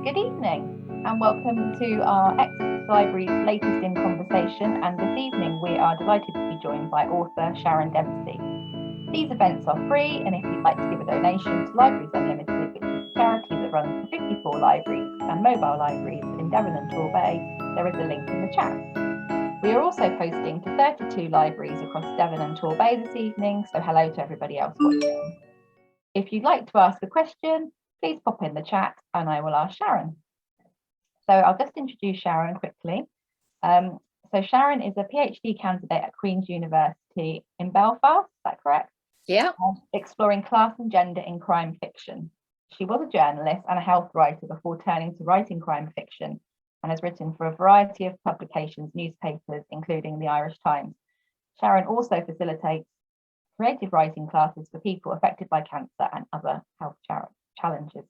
Good evening and welcome to our Exeter Library's latest in conversation, and this evening we are delighted to be joined by author Sharon Dempsey. These events are free, and if you'd like to give a donation to Libraries Unlimited, which is a charity that runs 54 libraries and mobile libraries in Devon and Torbay, there is a link in the chat. We are also posting to 32 libraries across Devon and Torbay this evening, so hello to everybody else watching. If you'd like to ask a question, please pop in the chat and I will ask Sharon. So I'll just introduce Sharon quickly. So Sharon is a PhD candidate at Queen's University in Belfast, is that correct? Yeah. Exploring class and gender in crime fiction. She was a journalist and a health writer before turning to writing crime fiction, and has written for a variety of publications, newspapers, including the Irish Times. Sharon also facilitates creative writing classes for people affected by cancer and other health challenges.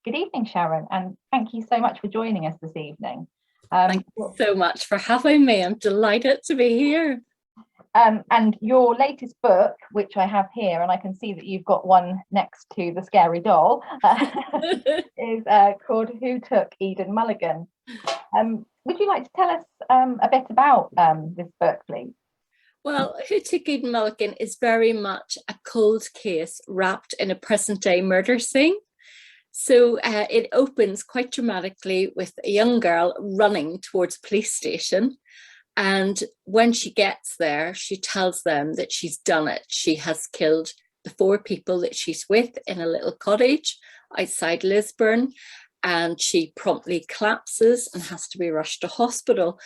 Good evening, Sharon, and thank you so much for joining us this evening. Thank you so much for having me. I'm delighted to be here. And your latest book, which I have here, and I can see that you've got one next to the scary doll, is called Who Took Chicked Mulligan? Would you like to tell us a bit about this book, please? Well, Who Took Chicked Mulligan is very much a cold case wrapped in a present-day murder scene. So it opens quite dramatically with a young girl running towards a police station. And when she gets there, she tells them that she's done it. She has killed the 4 people that she's with in a little cottage outside Lisburn, and she promptly collapses and has to be rushed to hospital.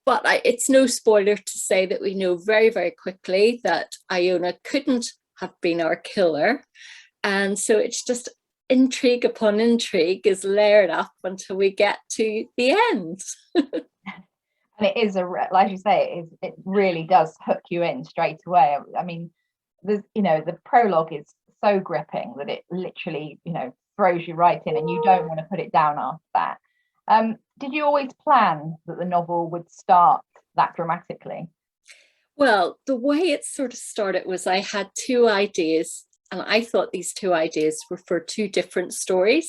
But it's no spoiler to say that we know very, very quickly that Iona couldn't have been our killer. And so it's just intrigue upon intrigue is layered up until we get to the end. And it is like you say, it really does hook you in straight away. I mean, the prologue is so gripping that it literally, throws you right in, and you don't want to put it down after that. Did you always plan that the novel would start that dramatically? Well, the way it sort of started was I had 2 ideas, and I thought these 2 ideas were for 2 different stories.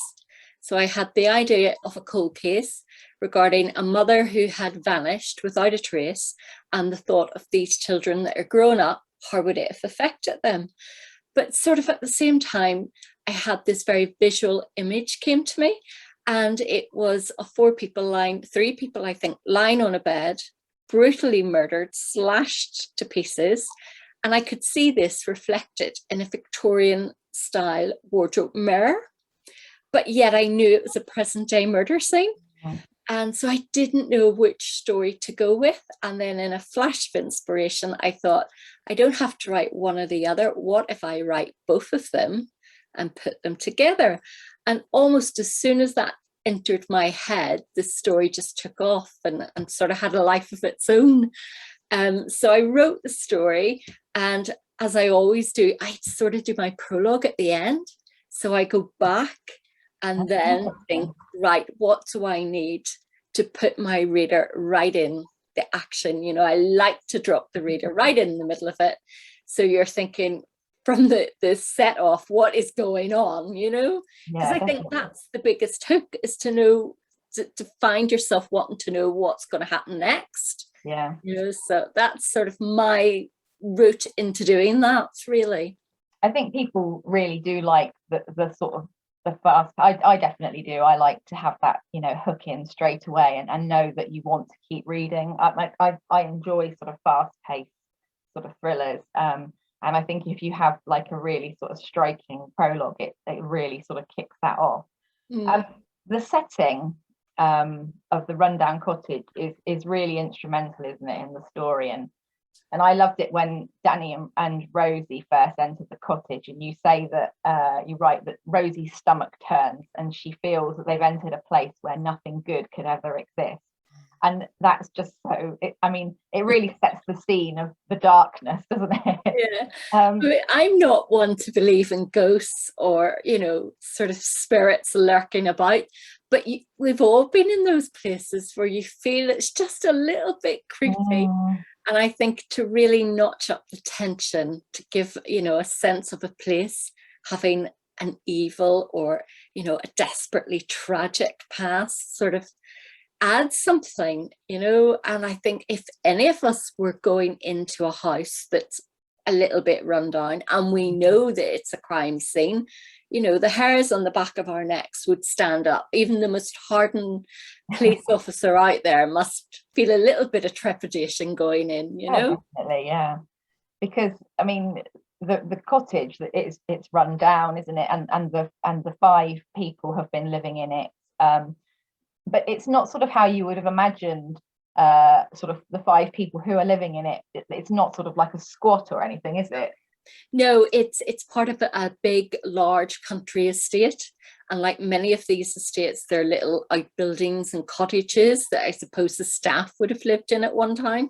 So I had the idea of a cold case regarding a mother who had vanished without a trace, and the thought of these children that are grown up, how would it have affected them? But sort of at the same time, I had this very visual image came to me, and it was of 3 people I think, lying on a bed, brutally murdered, slashed to pieces. And I could see this reflected in a Victorian style wardrobe mirror, but yet I knew it was a present day murder scene. Mm-hmm. And so I didn't know which story to go with. And then in a flash of inspiration, I thought, I don't have to write one or the other. What if I write both of them and put them together? And almost as soon as that entered my head, the story just took off and sort of had a life of its own. So I wrote the story, and as I always do, I sort of do my prologue at the end. So I go back and then think, right, what do I need to put my reader right in the action? I like to drop the reader right in the middle of it. So you're thinking from the set off, what is going on, Because I think that's the biggest hook, is to know, to find yourself wanting to know what's going to happen next. Yeah. So that's sort of my route into doing that, really. I think people really do like the sort of the fast. I definitely do. I like to have that, hook in straight away and know that you want to keep reading. I enjoy sort of fast-paced sort of thrillers. And I think if you have like a really sort of striking prologue, it really sort of kicks that off. The setting of the rundown cottage is really instrumental, isn't it, in the story? And I loved it when Danny and Rosie first entered the cottage, and you say that you write that Rosie's stomach turns and she feels that they've entered a place where nothing good could ever exist. And that's just so, it really sets the scene of the darkness, doesn't it? Yeah. I'm not one to believe in ghosts or, sort of spirits lurking about, but we've all been in those places where you feel it's just a little bit creepy. And I think to really notch up the tension, to give, a sense of a place, having an evil or, a desperately tragic past sort of adds something, and I think if any of us were going into a house that's a little bit run down and we know that it's a crime scene, the hairs on the back of our necks would stand up. Even the most hardened police officer out there must feel a little bit of trepidation going in, Definitely, yeah. Because I mean, the cottage, it's run down, isn't it? And the 5 people have been living in it. But it's not sort of how you would have imagined sort of the 5 people who are living in it. It's not sort of like a squat or anything, is it? No, it's part of a big, large country estate. And like many of these estates, they're little outbuildings and cottages that I suppose the staff would have lived in at one time.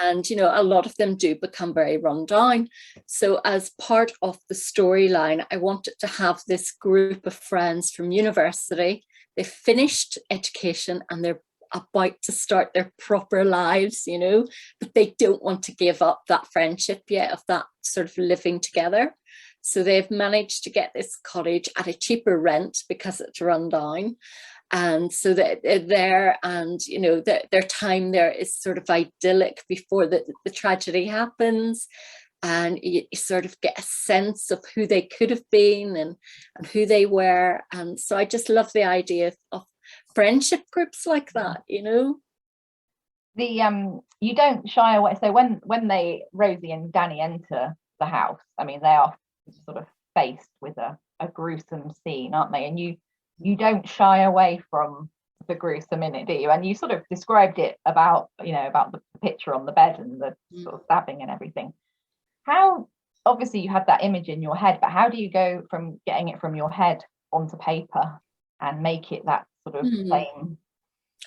And, a lot of them do become very run down. So as part of the storyline, I wanted to have this group of friends from university. They've finished education and they're about to start their proper lives, but they don't want to give up that friendship yet, of that sort of living together. So they've managed to get this cottage at a cheaper rent because it's run down. And so that they're there, and their time there is sort of idyllic before the tragedy happens. And you sort of get a sense of who they could have been and who they were. And so I just love the idea of friendship groups like that, You don't shy away. So when Rosie and Danny enter the house, I mean, they are sort of faced with a gruesome scene, aren't they? And you don't shy away from the gruesome in it, do you? And you sort of described it about the picture on the bed and the sort of stabbing and everything. How, obviously you had that image in your head, but how do you go from getting it from your head onto paper and make it that sort of same?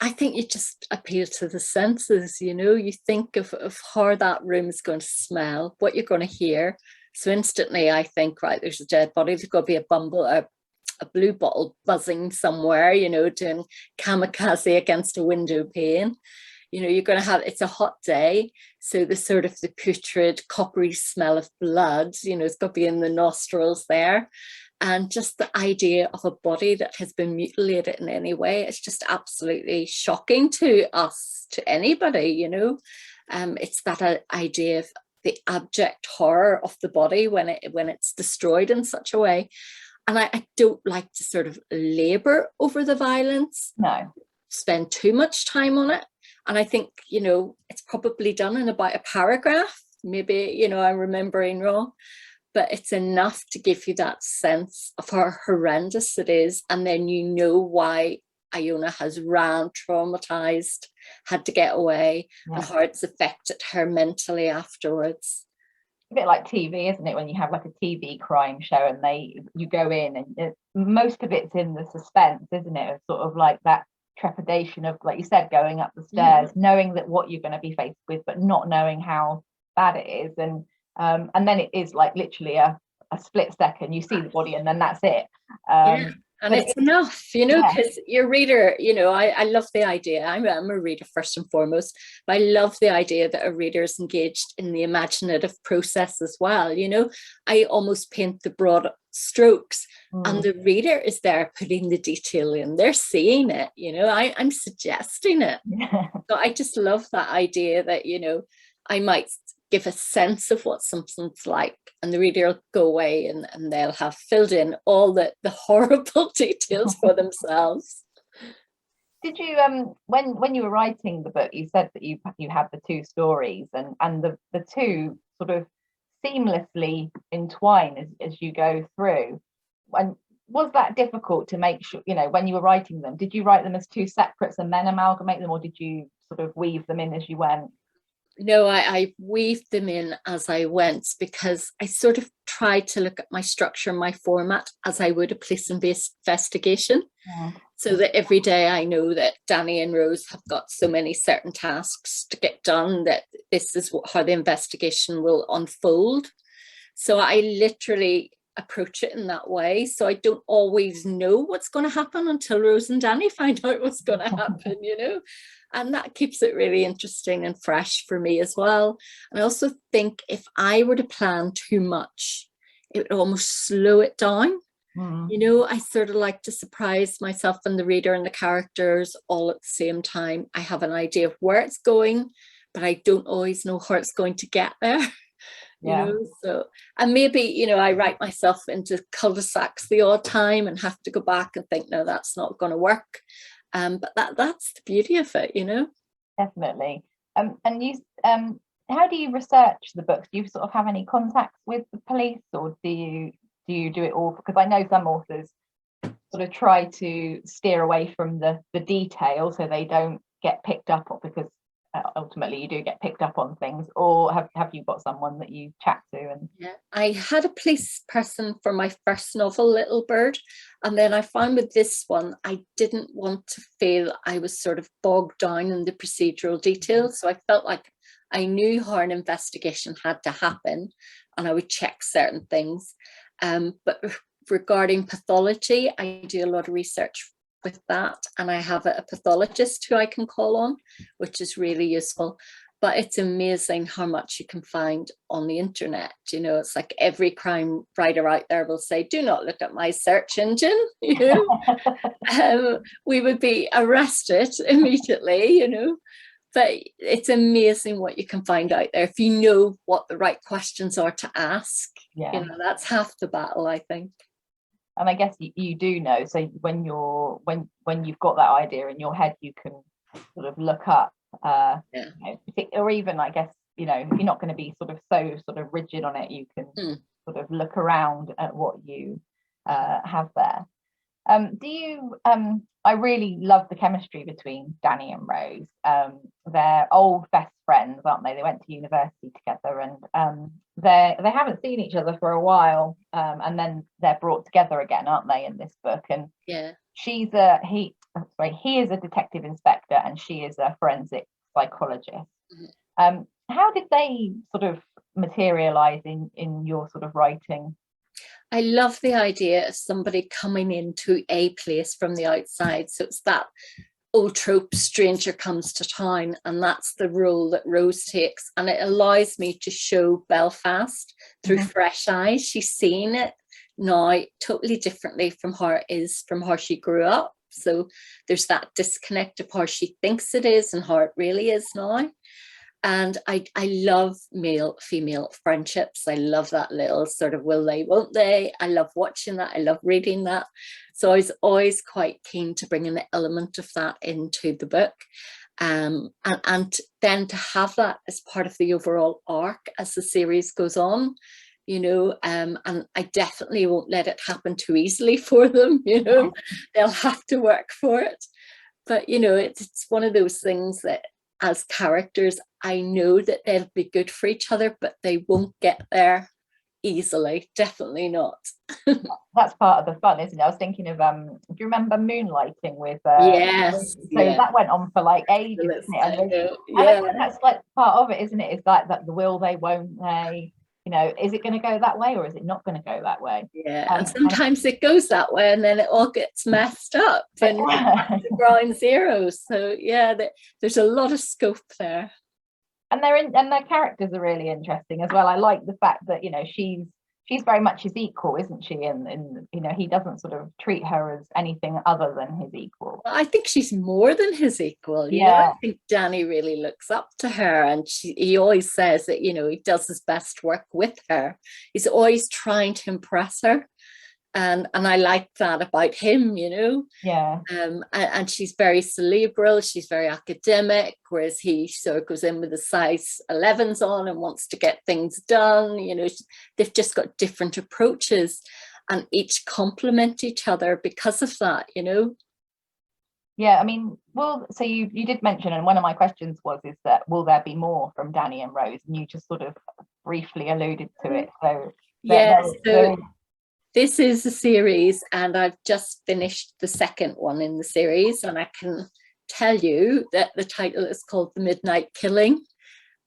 I think you just appeal to the senses, you think of how that room is going to smell, what you're going to hear. So instantly I think, right, there's a dead body, there's got to be a blue bottle buzzing somewhere, doing kamikaze against a window pane. You're going to have, it's a hot day, so the sort of the putrid coppery smell of blood, it's got to be in the nostrils there. And just the idea of a body that has been mutilated in any way, it's just absolutely shocking to us, to anybody, it's that idea of the abject horror of the body when it's destroyed in such a way. And I don't like to sort of labor over the violence, spend too much time on it. And I think, it's probably done in about a paragraph, maybe, I'm remembering wrong, but it's enough to give you that sense of how horrendous it is. And then why Iona has ran, traumatized, had to get away, and how it's affected her mentally afterwards. A bit like TV, isn't it? When you have like a TV crime show and you go in and most of it's in the suspense, isn't it? Of sort of like that trepidation of, like you said, going up the stairs, knowing that what you're going to be faced with, but not knowing how bad it is. And then it is like literally a split second, you see the body and then that's it. And it's enough, because your reader, I love the idea. I'm a reader first and foremost, but I love the idea that a reader is engaged in the imaginative process as well. I almost paint the broad strokes and the reader is there putting the detail in. They're seeing it, I'm suggesting it. So I just love that idea that, I might give a sense of what something's like, and the reader will go away and they'll have filled in all the horrible details for themselves. Did you when you were writing the book, you said that you had the 2 stories and the 2 sort of seamlessly entwine as you go through? And was that difficult to make sure, when you were writing them, did you write them as 2 separates and then amalgamate them, or did you sort of weave them in as you went? No, I weaved them in as I went, because I sort of tried to look at my structure and my format as I would a police investigation. So that every day I know that Danny and Rose have got so many certain tasks to get done, that this is how the investigation will unfold. So I literally approach it in that way. So I don't always know what's going to happen until Rose and Danny find out what's going to happen, and that keeps it really interesting and fresh for me as well. And I also think if I were to plan too much, it would almost slow it down. You know, I sort of like to surprise myself and the reader and the characters all at the same time. I have an idea of where it's going, but I don't always know how it's going to get there. You know, so, and maybe, you know, I write myself into cul-de-sacs the odd time and have to go back and think, no, that's not going to work. But that's the beauty of it, you know. Definitely. And you, how do you research the books? Do you sort of have any contacts with the police, or do you do it all? Because I know some authors sort of try to steer away from the detail so they don't get picked up on, because ultimately you do get picked up on things. Or have you got someone that you chat to? And yeah, I had a police person for my first novel, Little Bird, and then I found with this one I didn't want to feel I was sort of bogged down in the procedural details, so I felt like I knew how an investigation had to happen and I would check certain things, but regarding pathology, I do a lot of research with that, and I have a pathologist who I can call on, which is really useful. But it's amazing how much you can find on the internet. You know, it's like every crime writer out there will say, do not look at my search engine. You know, we would be arrested immediately, you know. But it's amazing what you can find out there if you know what the right questions are to ask. You know, that's half the battle, I think. And I guess you do know, so when you've got that idea in your head, you can sort of look up, you know, or even, I guess, you know, if you're not going to be sort of rigid on it, you can sort of look around at what you have there. Do you? I really love the chemistry between Danny and Rose. They're old best friends, aren't they? They went to university together, and they haven't seen each other for a while, and then they're brought together again, aren't they, in this book? And he is a detective inspector and she is a forensic psychologist. How did they sort of materialize in your sort of writing? I love the idea of somebody coming into a place from the outside. So it's that old trope, stranger comes to town, and that's the role that Rose takes. And it allows me to show Belfast through fresh eyes. She's seeing it now totally differently from how it is from how she grew up. So there's that disconnect of how she thinks it is and how it really is now. And I love male-female friendships. I love that little sort of will they, won't they? I love watching that. I love reading that. So I was always quite keen to bring an element of that into the book. And then to have that as part of the overall arc as the series goes on, you know, and I definitely won't let it happen too easily for them, you know, they'll have to work for it. But, you know, it's one of those things that as characters, I know that they'll be good for each other, but they won't get there easily. Definitely not. That's part of the fun, isn't it? I was thinking of do you remember Moonlighting with yes, so that went on for like ages, isn't it? And I think that's like part of it, isn't it? It's like that, the will they, won't they, you know, is it going to go that way or is it not going to go that way? And sometimes it goes that way and then it all gets messed up and ground zero. So yeah, there's a lot of scope there. And their characters are really interesting as well. I like the fact that, you know, she's very much his equal, isn't she? And you know, he doesn't sort of treat her as anything other than his equal. Well, I think she's more than his equal. You know, I think Danny really looks up to her, and he always says that, you know, he does his best work with her. He's always trying to impress her. And I like that about him, you know. And she's very cerebral, she's very academic, whereas he sort of goes in with the size 11s on and wants to get things done. You know, they've just got different approaches and each complement each other because of that, you know. I mean, well, so you did mention, and one of my questions is that will there be more from Danny and Rose? And you just sort of briefly alluded to it. So this is a series, and I've just finished the second one in the series, and I can tell you that the title is called The Midnight Killing,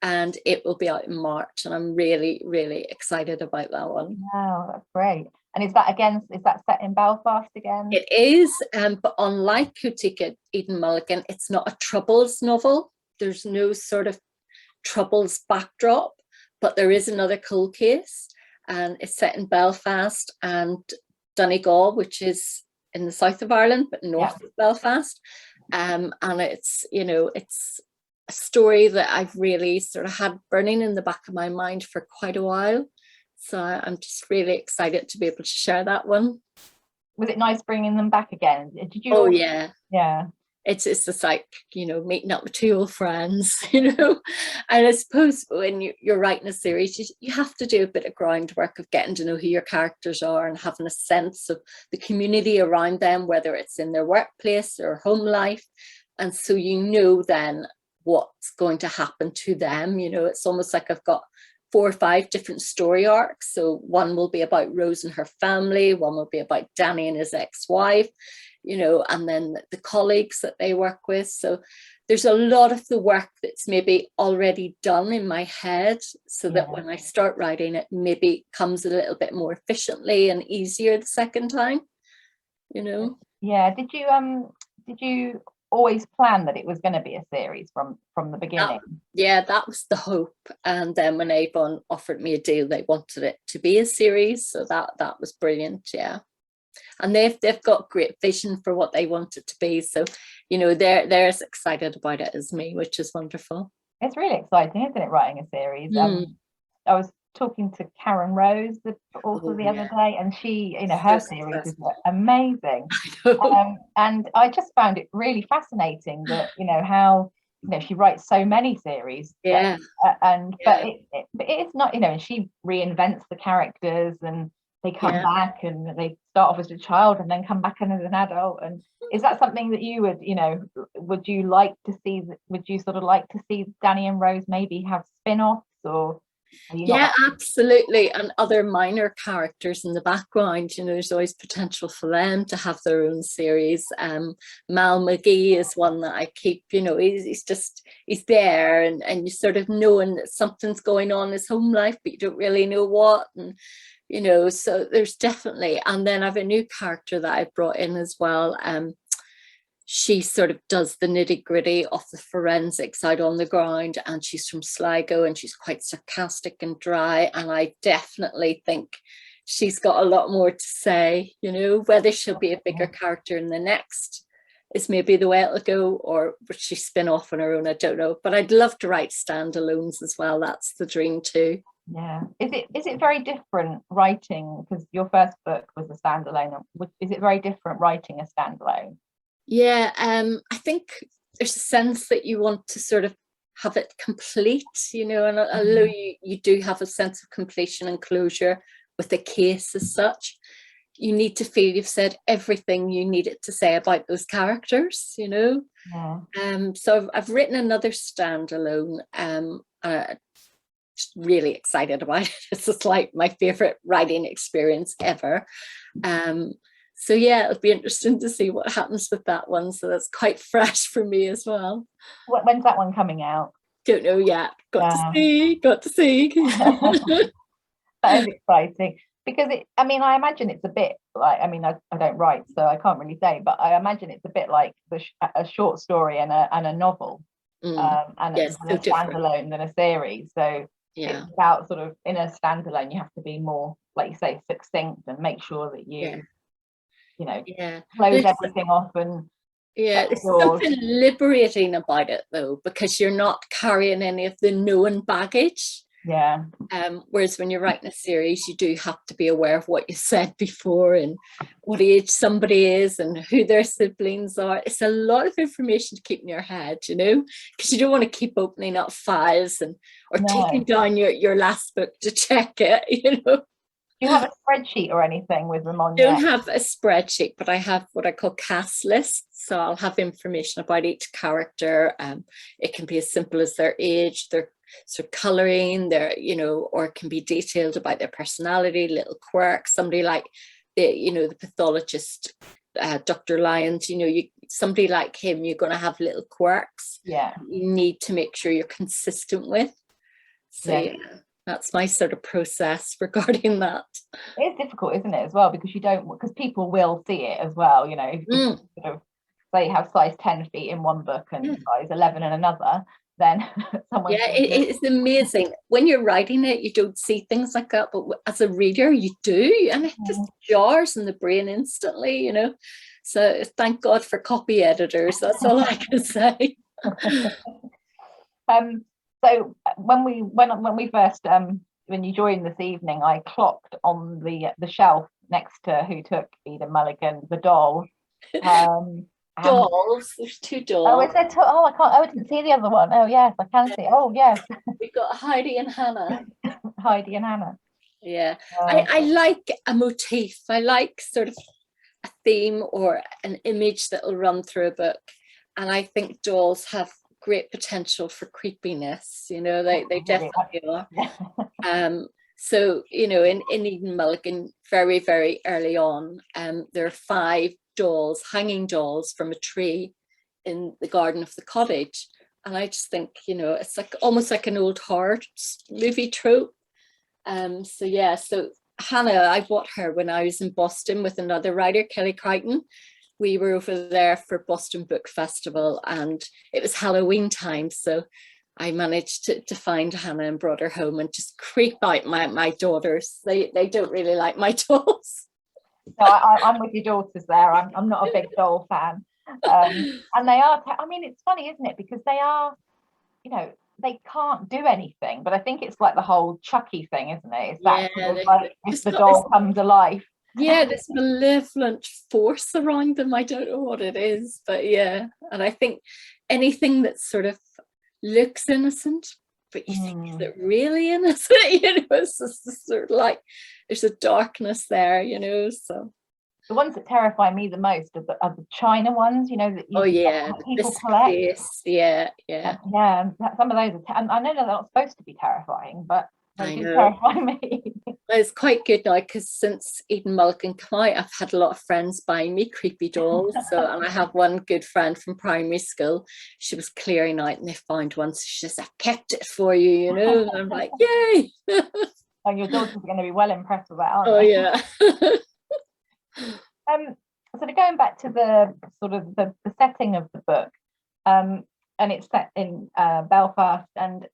and it will be out in March, and I'm really, really excited about that one. Wow, that's great. And is that set in Belfast again? It is, but unlike Chicked Mulligan, it's not a Troubles novel. There's no sort of Troubles backdrop, but there is another cold case. And it's set in Belfast, and Donegal, which is in the south of Ireland, but north Yeah. of Belfast. And it's, you know, it's a story that I've really sort of had burning in the back of my mind for quite a while. So I'm just really excited to be able to share that one. Was it nice bringing them back again? Did you? Oh, yeah. Yeah. It's just like, you know, meeting up with two old friends, you know. And I suppose when you're writing a series, you have to do a bit of groundwork of getting to know who your characters are and having a sense of the community around them, whether it's in their workplace or home life. And so you know then what's going to happen to them. You know, it's almost like I've got 4 or 5 different story arcs. So one will be about Rose and her family, one will be about Danny and his ex-wife, you know, and then the colleagues that they work with. So there's a lot of the work that's maybe already done in my head, so that when I start writing it, maybe comes a little bit more efficiently and easier the second time, you know. Yeah. Did you always plan that it was going to be a series from the beginning? That was the hope. And then when Avon offered me a deal, they wanted it to be a series, so that was brilliant. Yeah. And they've got great vision for what they want it to be, so you know they're as excited about it as me, which is wonderful. It's really exciting, isn't it, writing a series? I was talking to Karen Rose, the author, the other day, and she, you know, her series is amazing. And I just found it really fascinating that, you know, how, you know, she writes so many series. But it's not, you know, and she reinvents the characters, and they come back and they start off as a child and then come back as an adult. And is that something that you would, you know, would you sort of like to see Danny and Rose maybe have spin-offs, or absolutely, and other minor characters in the background? You know, there's always potential for them to have their own series. Mal McGee is one that I keep, you know, he's there, and you sort of knowing that something's going on in his home life, but you don't really know what. And you know, so there's definitely, and then I have a new character that I brought in as well. She sort of does the nitty gritty of the forensics out on the ground, and she's from Sligo, and she's quite sarcastic and dry, and I definitely think she's got a lot more to say. You know, whether she'll be a bigger character in the next is maybe the way it'll go, or would she spin off on her own, I don't know. But I'd love to write standalones as well. That's the dream too. Yeah. Is it very different writing, because your first book was a standalone? Is it very different writing a standalone? Yeah, I think there's a sense that you want to sort of have it complete, you know, and although you do have a sense of completion and closure with the case as such, you need to feel you've said everything you needed to say about those characters, you know. So I've written another standalone. Really excited about it. It's just like my favorite writing experience ever. So yeah, it'll be interesting to see what happens with that one. So that's quite fresh for me as well. When's that one coming out? Don't know yet. Got to see. That is exciting, because I imagine it's a bit like, I don't write, so I can't really say, but I imagine it's a bit like a short story and a novel, and a standalone than a series. So it's about sort of, in a standalone, you have to be more, like you say, succinct, and make sure that you close everything off. And there's something liberating about it though, because you're not carrying any of the known baggage. Whereas when you're writing a series, you do have to be aware of what you said before, and what age somebody is, and who their siblings are. It's a lot of information to keep in your head, you know, because you don't want to keep opening up files or taking down your last book to check it, you know. Do you have a spreadsheet or anything with them on? I don't have a spreadsheet, but I have what I call cast lists. So I'll have information about each character. It can be as simple as their age, their sort of colouring, their, you know, or it can be detailed about their personality, little quirks. Somebody like the pathologist, Dr. Lyons, you know, somebody like him, you're going to have little quirks. You need to make sure you're consistent with. So that's my sort of process regarding that. It's difficult, isn't it, as well, because people will see it as well, you know. If you sort of say you have size 10 feet in one book and size 11 in another, then someone's Yeah, going to do it. it's amazing. When you're writing it, you don't see things like that, but as a reader, you do, and it just jars in the brain instantly, you know. So thank God for copy editors. That's all I can say. So when we first when you joined this evening, I clocked on the shelf next to Who Took Eden Mulligan, the doll. Dolls. There's 2 dolls. Oh, is there two? Oh, I can't. Oh, I didn't see the other one. Oh, yes, I can see. Oh, yes. We've got Heidi and Hannah. Heidi and Hannah. Yeah, I like a motif. I like sort of a theme or an image that will run through a book, and I think dolls have great potential for creepiness. You know, they definitely are. So, you know, in Eden Mulligan, very, very early on, there are 5 dolls, hanging dolls from a tree in the garden of the cottage. And I just think, you know, it's like almost like an old horror movie trope. So yeah, so Hannah, I bought her when I was in Boston with another writer, Kelly Crichton. We were over there for Boston Book Festival, and it was Halloween time. So I managed to find Hannah and brought her home and just creep out my daughters. They don't really like my dolls. No, I'm with your daughters there. I'm not a big doll fan. And they are, I mean, it's funny, isn't it? Because they are, you know, they can't do anything. But I think it's like the whole Chucky thing, isn't it? It's that sort of like if the doll comes alive. Yeah, this malevolent force around them. I don't know what it is, but yeah. And I think anything that sort of looks innocent, but you think, is it really innocent? You know, it's just sort of like there's a darkness there, you know. So the ones that terrify me the most are the China ones, you know, that people collect. Yeah. Some of those and I know they're not supposed to be terrifying, but they do terrify me. It's quite good now, because since Eden Mulligan came out, I've had a lot of friends buying me creepy dolls. So, and I have one good friend from primary school. She was clearing out and they found one. So she says, "I've kept it for you," you know. And I'm like, yay. And your daughters are going to be well impressed with that, aren't they? Yeah. So going back to the sort of the setting of the book, and it's set in Belfast, and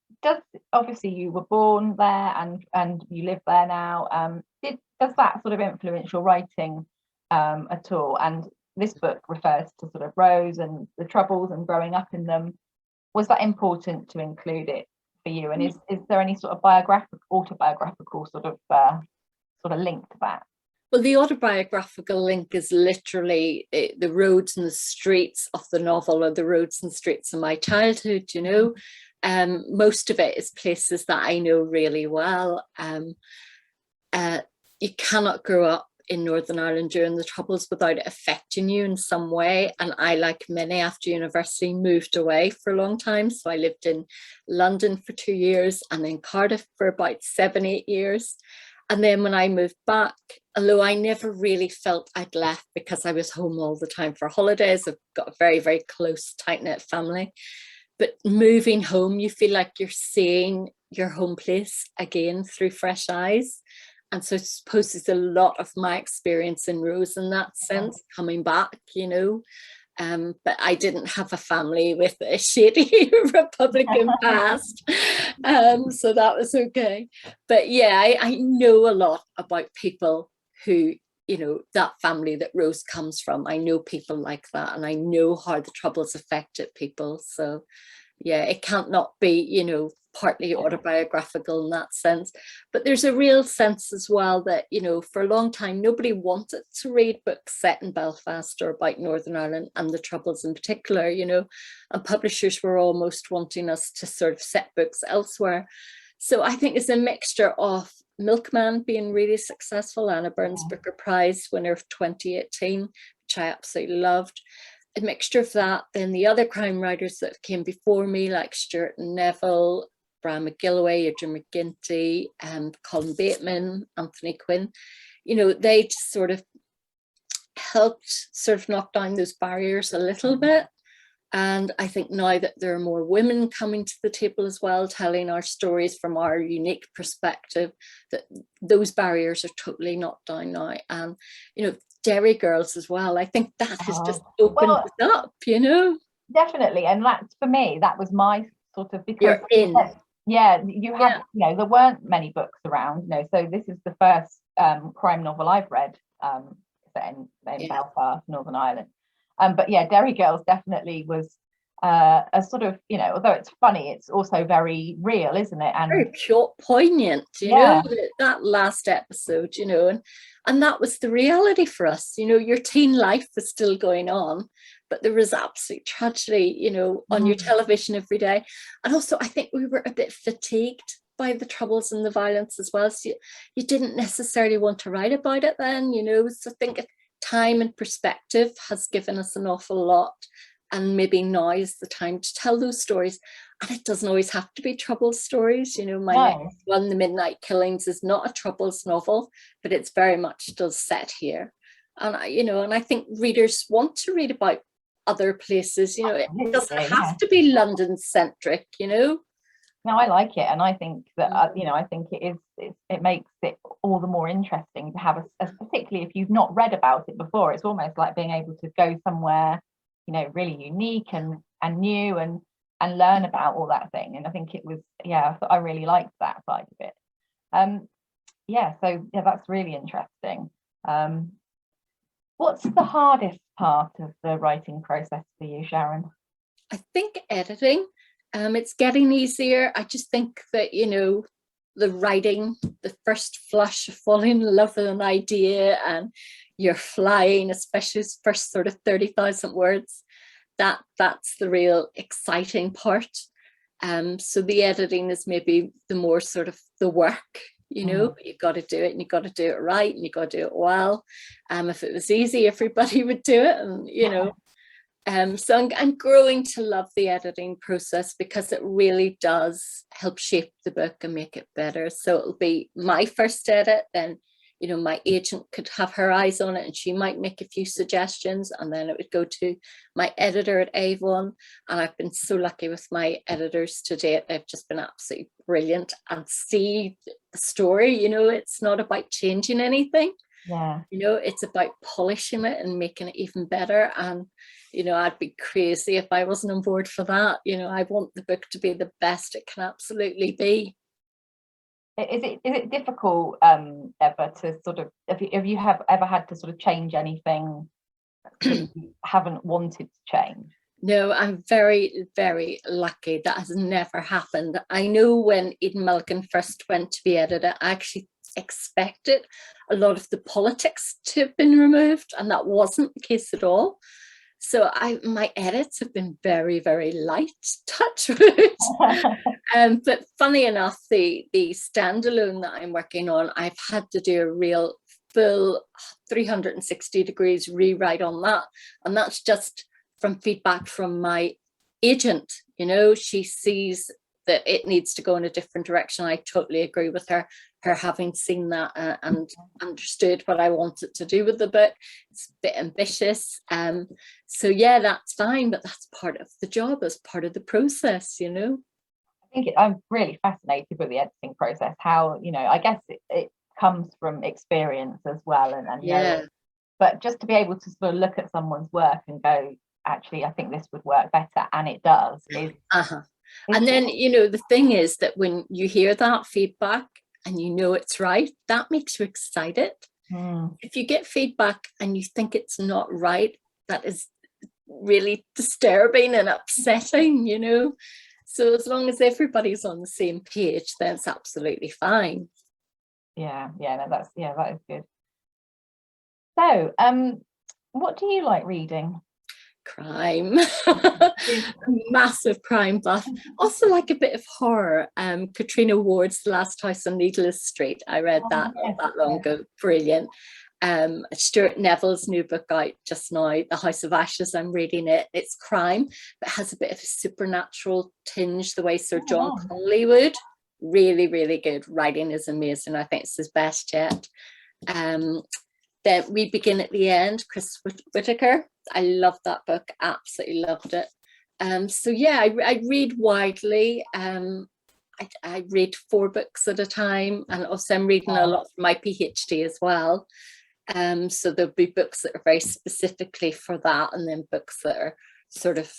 obviously you were born there and you live there now. Does that sort of influence your writing at all? And this book refers to sort of Rose and the Troubles and growing up in them. Was that important to include it for you? And is there any sort of autobiographical sort of link to that? Well, the autobiographical link is literally the roads and the streets of the novel, or the roads and streets of my childhood, you know. Most of it is places that I know really well. You cannot grow up in Northern Ireland during the Troubles without it affecting you in some way. And I, like many after university, moved away for a long time. So I lived in London for 2 years and then Cardiff for about 7-8 years. And then when I moved back, although I never really felt I'd left because I was home all the time for holidays, I've got a very, very close, tight-knit family. But moving home, you feel like you're seeing your home place again through fresh eyes. And so I suppose it's a lot of my experience in Rose in that sense, coming back, you know. But I didn't have a family with a shady Republican past, so that was okay. But yeah, I know a lot about people who, you know, that family that Rose comes from. I know people like that, and I know how the Troubles affected people. So yeah, it can't not be, you know, partly autobiographical in that sense. But there's a real sense as well that, you know, for a long time, nobody wanted to read books set in Belfast or about Northern Ireland and the Troubles in particular, you know, and publishers were almost wanting us to sort of set books elsewhere. So I think it's a mixture of Milkman being really successful, Anna Burns Booker Prize winner of 2018, which I absolutely loved. A mixture of that, then the other crime writers that came before me, like Stuart and Neville, Brian McGilloway, Adrian McGinty, Colin Bateman, Anthony Quinn, you know, they just sort of helped sort of knock down those barriers a little bit. And I think now that there are more women coming to the table as well, telling our stories from our unique perspective, that those barriers are totally knocked down now. And, you know, Derry Girls as well. I think that has just opened it up, you know. Definitely. And that's, for me, that was my sort of, because You're in. yeah, you have, Yeah. you know, there weren't many books around, you know, so this is the first crime novel I've read, set in Belfast, Northern Ireland. But yeah, Derry Girls definitely was a sort of, you know, although it's funny, it's also very real, isn't it? And Very pure, poignant, you know, yeah, that last episode, you know, and that was the reality for us. You know, your teen life was still going on, but there was absolute tragedy, you know, on your television every day. And also, I think we were a bit fatigued by the troubles and the violence as well. So you didn't necessarily want to write about it then, you know. So I think time and perspective has given us an awful lot. And maybe now is the time to tell those stories. And it doesn't always have to be troubles stories. You know, my no, next one, The Midnight Killings, is not a troubles novel, but it's very much still set here. And I, you know, and I think readers want to read about other places. You know, it doesn't absolutely, yeah. have to be London centric, you know. No, I like it, and I think that you know, I think it makes it all the more interesting to have particularly if you've not read about it before. It's almost like being able to go somewhere, you know, really unique and new, and learn about all that thing. And I think it was, yeah, I really liked that side of it. Yeah, so yeah, that's really interesting. What's the hardest part of the writing process for you, Sharon? I think editing. It's getting easier. I just think that, you know, the writing, the first flush of falling in love with an idea and you're flying, especially the first sort of 30,000 words, that's the real exciting part. So the editing is maybe the more sort of the work, you know, you've got to do it and you've got to do it right and you've got to do it well. If it was easy, everybody would do it, and, you know, so I'm growing to love the editing process because it really does help shape the book and make it better. So it'll be my first edit, then, you know, my agent could have her eyes on it and she might make a few suggestions, and then it would go to my editor at Avon. And I've been so lucky with my editors to date. They've just been absolutely brilliant and see the story. You know, it's not about changing anything. Yeah. You know, it's about polishing it and making it even better. And, you know, I'd be crazy if I wasn't on board for that. You know, I want the book to be the best it can absolutely be. Is it difficult ever to sort of, if you have ever had to sort of change anything that you haven't wanted to change? No, I'm very, very lucky. That has never happened. I know when Eden Mulligan first went to be edited, I actually expected a lot of the politics to have been removed, and that wasn't the case at all. So my edits have been very, very light, touch wood. But funny enough, the standalone that I'm working on, I've had to do a real full 360 degrees rewrite on that. And that's just from feedback from my agent. You know, she sees that it needs to go in a different direction. I totally agree with her having seen that and understood what I wanted to do with the book. It's a bit ambitious. So yeah, that's fine, but that's part of the job, as part of the process, you know. I think I'm really fascinated with the editing process, how, you know, I guess it comes from experience as well, and yeah, knowing. But just to be able to sort of look at someone's work and go, actually, I think this would work better, and it does. And then, you know, the thing is that when you hear that feedback and you know it's right, that makes you excited. If you get feedback and you think it's not right, that is really disturbing and upsetting, you know. So as long as everybody's on the same page, then it's absolutely fine. Yeah, no, that is good. So, what do you like reading? Crime. Massive crime buff. Also like a bit of horror. Katrina Ward's The Last House on Needless Street. I read that not that long ago. Brilliant. Stuart Neville's new book out just now, The House of Ashes. I'm reading it. It's crime, but has a bit of a supernatural tinge, the way Sir John Connolly would. Really, really good. Writing is amazing. I think it's his best yet. Then We Begin at the End, Chris Whitaker. I love that book, absolutely loved it. So yeah, I read widely. I read 4 books at a time, and also I'm reading a lot for my PhD as well. So there'll be books that are very specifically for that, and then books that are sort of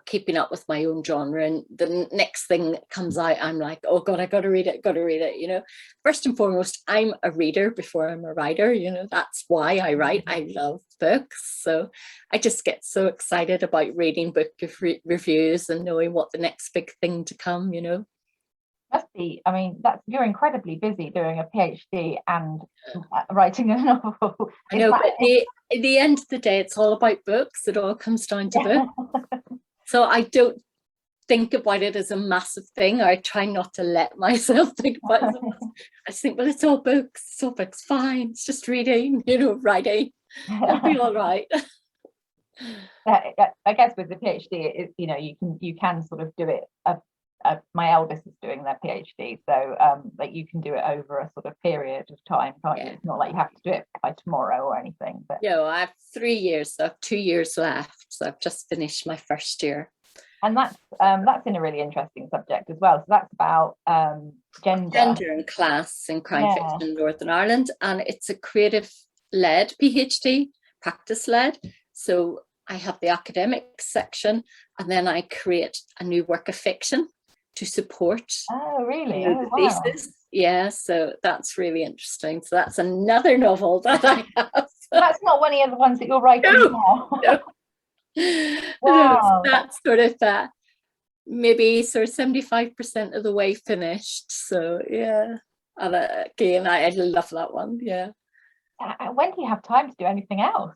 keeping up with my own genre, and the next thing that comes out, I'm like, oh God, I gotta read it. First and foremost, I'm a reader before I'm a writer. That's why I write. I love books, so I just get so excited about reading book reviews and knowing what the next big thing to come. Must be, I mean, you're incredibly busy doing a PhD and writing a novel. I know, but at the end of the day, it's all about books. It all comes down to books. So I don't think about it as a massive thing. I try not to let myself think about it. I just think, well, it's all books. It's all books. Fine. It's just reading, writing. It'll be all right. I guess with the PhD, you can sort of do it. My eldest is doing their PhD, so like you can do it over a sort of period of time, can't you? It's not like you have to do it by tomorrow or anything. But I have 3 years, so I have 2 years left. So I've just finished my first year. And that's in a really interesting subject as well. So that's about gender and class in crime fiction in Northern Ireland, and it's a creative-led PhD, practice-led. So I have the academic section, and then I create a new work of fiction to support. Oh, really? The thesis. Yeah, so that's really interesting. So that's another novel that I have. That's not one of the ones that you're writing now. No. Wow. So that's sort of maybe sort of 75% of the way finished. So yeah, and again, I love that one. Yeah. When do you have time to do anything else?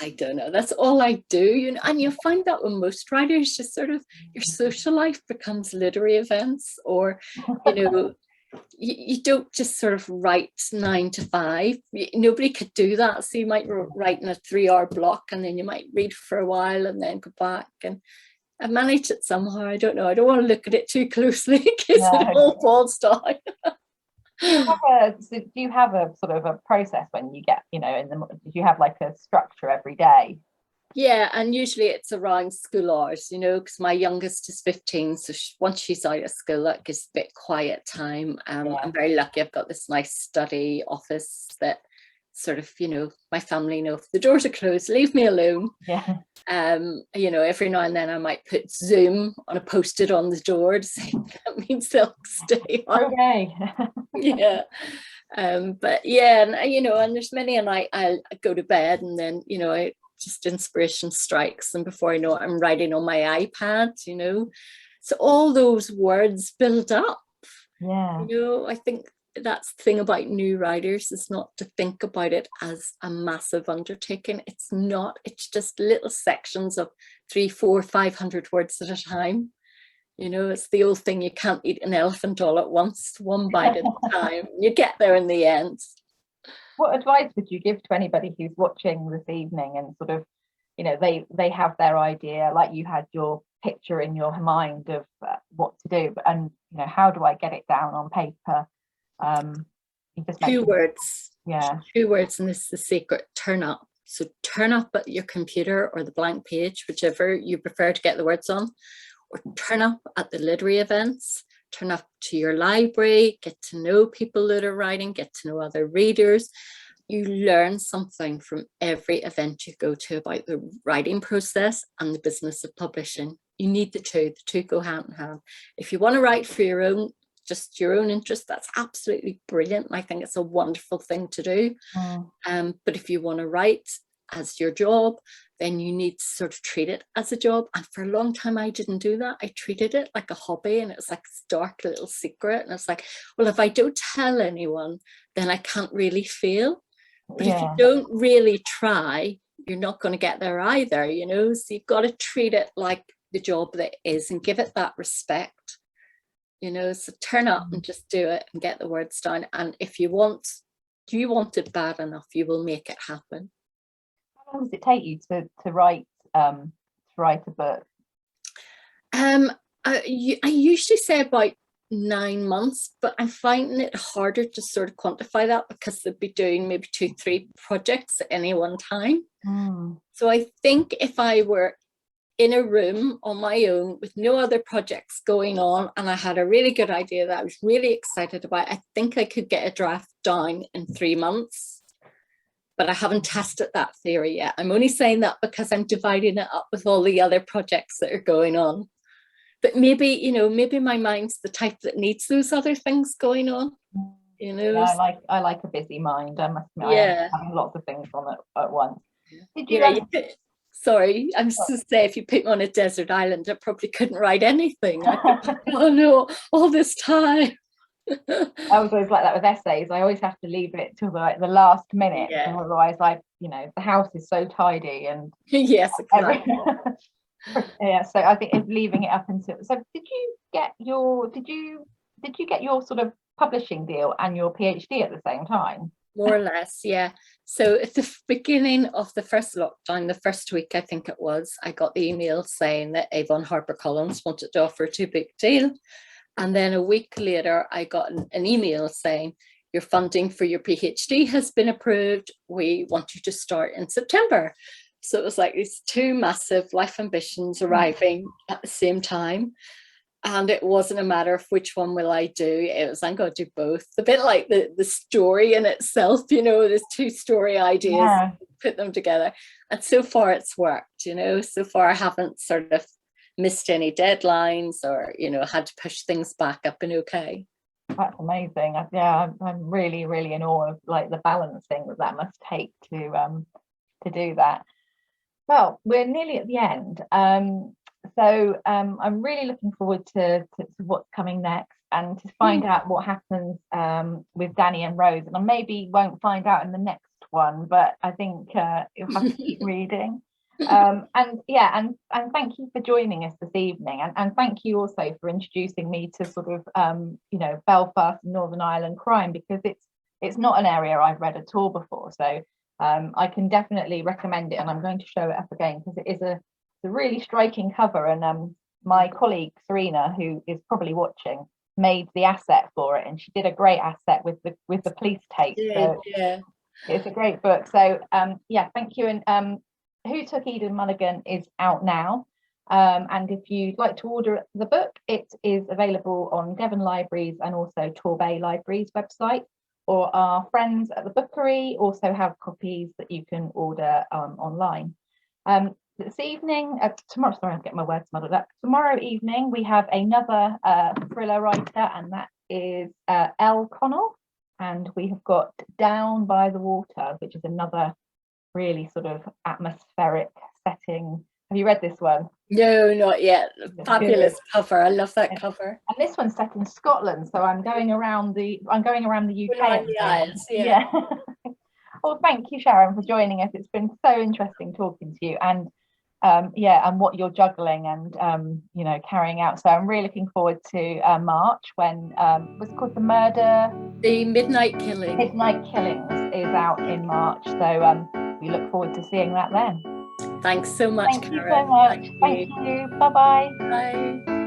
I don't know. That's all I do, and you'll find that with most writers, just sort of your social life becomes literary events, or you don't just sort of write 9 to 5. Nobody could do that. So you might write in a 3-hour block, and then you might read for a while and then go back. And I manage it somehow. I don't know. I don't want to look at it too closely in case it all falls down. Do you have a sort of a process when you get, do you have like a structure every day? Yeah, and usually it's around school hours, because my youngest is 15, so once she's out of school, that gives a bit quiet time. I'm very lucky. I've got this nice study office that sort of, my family know if the doors are closed, leave me alone. Yeah. Every now and then I might put Zoom on a post-it on the door to say that means they'll stay on. Okay. Yeah. But yeah, and there's many, and I go to bed, and then just inspiration strikes, and before I know it, I'm writing on my iPad. So all those words build up. Yeah. I think that's the thing about new writers, is not to think about it as a massive undertaking. It's not. It's just little sections of 300, 400, 500 words at a time. It's the old thing, you can't eat an elephant all at once, one bite at a time. You get there in the end. What advice would you give to anybody who's watching this evening and sort of, they have their idea, like you had your picture in your mind of what to do, and how do I get it down on paper? Two words. Yeah. 2 words, and this is the secret: turn up. So turn up at your computer or the blank page, whichever you prefer to get the words on, or turn up at the literary events, turn up to your library, get to know people that are writing, get to know other readers. You learn something from every event you go to about the writing process and the business of publishing. You need the two go hand in hand. If you want to write for your own interest, that's absolutely brilliant. I think it's a wonderful thing to do. But if you want to write as your job, then you need to sort of treat it as a job. And for a long time, I didn't do that. I treated it like a hobby, and it was like this dark little secret. And it's like, well, if I don't tell anyone, then I can't really feel. But if you don't really try, you're not going to get there either, So you've got to treat it like the job that it is, and give it that respect, So turn up and just do it and get the words down. And if you want it bad enough, you will make it happen. How long does it take you to write a book? I usually say about 9 months, but I'm finding it harder to sort of quantify that, because they'd be doing maybe 2-3 projects at any one time. So I think if I were in a room on my own with no other projects going on, and I had a really good idea that I was really excited about, I think I could get a draft down in 3 months. but I haven't tested that theory yet. I'm only saying that because I'm dividing it up with all the other projects that are going on. But maybe, you know, maybe my mind's the type that needs those other things going on, you know. Yeah, I like a busy mind. I must admit, I am having lots of things on at once. Did you? Sorry, I'm just to say, if you put me on a desert island, I probably couldn't write anything. Oh no, all this time. I was always like that with essays. I always have to leave it till the last minute, otherwise, the house is so tidy and yes, exactly. Yeah, so I think if leaving it up until. So did you get your sort of publishing deal and your PhD at the same time? More or less, yeah. So at the beginning of the first lockdown, the first week I think it was, I got the email saying that Avon HarperCollins wanted to offer a 2-book deal. And then a week later, I got an email saying, your funding for your PhD has been approved. We want you to start in September. So it was like these two massive life ambitions arriving at the same time. And it wasn't a matter of which one will I do. It was, I'm going to do both. A bit like the story in itself, you know, there's 2 story ideas, put them together. And so far it's worked, you know, so far I haven't sort of missed any deadlines or, you know, had to push things back. I've been okay. That's amazing. Yeah, I'm really, really in awe of like the balancing that must take to do that. Well, we're nearly at the end. So I'm really looking forward to what's coming next and to find out what happens with Danny and Rose. And I maybe won't find out in the next one, but I think you'll have to keep reading. And thank you for joining us this evening, and thank you also for introducing me to sort of Belfast and Northern Ireland crime, because it's not an area I've read at all before. So I can definitely recommend it, and I'm going to show it up again because it is a really striking cover. And my colleague Serena, who is probably watching, made the asset for it, and she did a great asset with the police tape. So it's a great book. So thank you. And Who Took Eden Mulligan is out now. And if you'd like to order the book, it is available on Devon Libraries and also Torbay Libraries website, or our friends at the Bookery also have copies that you can order online. This evening, tomorrow, sorry, I'm getting my words muddled up. Tomorrow evening, we have another thriller writer, and that is Elle Connell. And we have got Down by the Water, which is another really sort of atmospheric setting. Have you read this one? No, not yet. Fabulous cover. I love that cover. And this one's set in Scotland, so I'm going around the UK. Yeah. Well, thank you, Sharon, for joining us. It's been so interesting talking to you, and and what you're juggling and carrying out. So I'm really looking forward to March, when what's it called, the Midnight Killings is out in March. So we look forward to seeing that then. Thanks so much, Thank Karen. You so much. Thank you. Bye-bye. Bye.